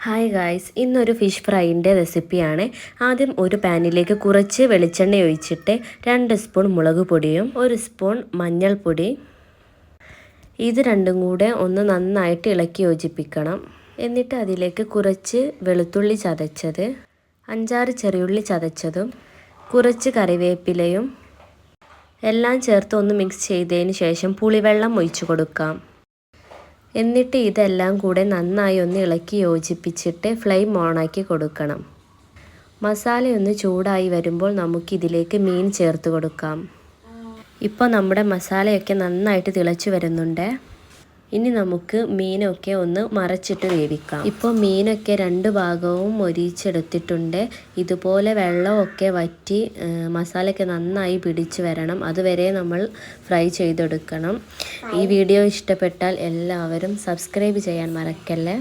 Hi guys, ഇന്നൊരു fish ഫ്രൈൻ്റെ റെസിപ്പിയാണ്. ആദ്യം ഒരു പാനിലേക്ക് കുറച്ച് വെളിച്ചെണ്ണ ഒഴിച്ചിട്ട് 2 സ്പൂൺ മുളക് പൊടിയും 1 സ്പൂൺ മഞ്ഞൾപ്പൊടി ഇത് രണ്ടും കൂടെ ഒന്ന് നന്നായിട്ട് ഇളക്കി യോജിപ്പിക്കണം. എന്നിട്ട് അതിലേക്ക് കുറച്ച് വെളുത്തുള്ളി ചതച്ചത്, 5-6 ചെറിയുള്ളി ചതച്ചതും കുറച്ച് കറിവേപ്പിലയും എല്ലാം ചേർത്ത് ഒന്ന് മിക്സ് ചെയ്തതിന് ശേഷം പുളിവെള്ളം ഒഴിച്ചു കൊടുക്കാം. എന്നിട്ട് ഇതെല്ലാം കൂടെ നന്നായി ഒന്ന് ഇളക്കി യോജിപ്പിച്ചിട്ട് ഫ്ലെയിം ഓണാക്കി കൊടുക്കണം. മസാലയൊന്ന് ചൂടായി വരുമ്പോൾ നമുക്കിതിലേക്ക് മീൻ ചേർത്ത് കൊടുക്കാം. ഇപ്പോൾ നമ്മുടെ മസാലയൊക്കെ നന്നായിട്ട് തിളച്ച് വരുന്നുണ്ട്. ഇനി നമുക്ക് മീനൊക്കെ ഒന്ന് മറച്ചിട്ട് വേവിക്കാം. ഇപ്പോൾ മീനൊക്കെ 2 ഭാഗവും മൊരിച്ചെടുത്തിട്ടുണ്ട്. ഇതുപോലെ വെള്ളമൊക്കെ വറ്റി മസാലയൊക്കെ നന്നായി പിടിച്ച് വരണം. അതുവരെ നമ്മൾ ഫ്രൈ ചെയ്തെടുക്കണം. ഈ വീഡിയോ ഇഷ്ടപ്പെട്ടാൽ എല്ലാവരും സബ്സ്ക്രൈബ് ചെയ്യാൻ മറക്കല്ലേ.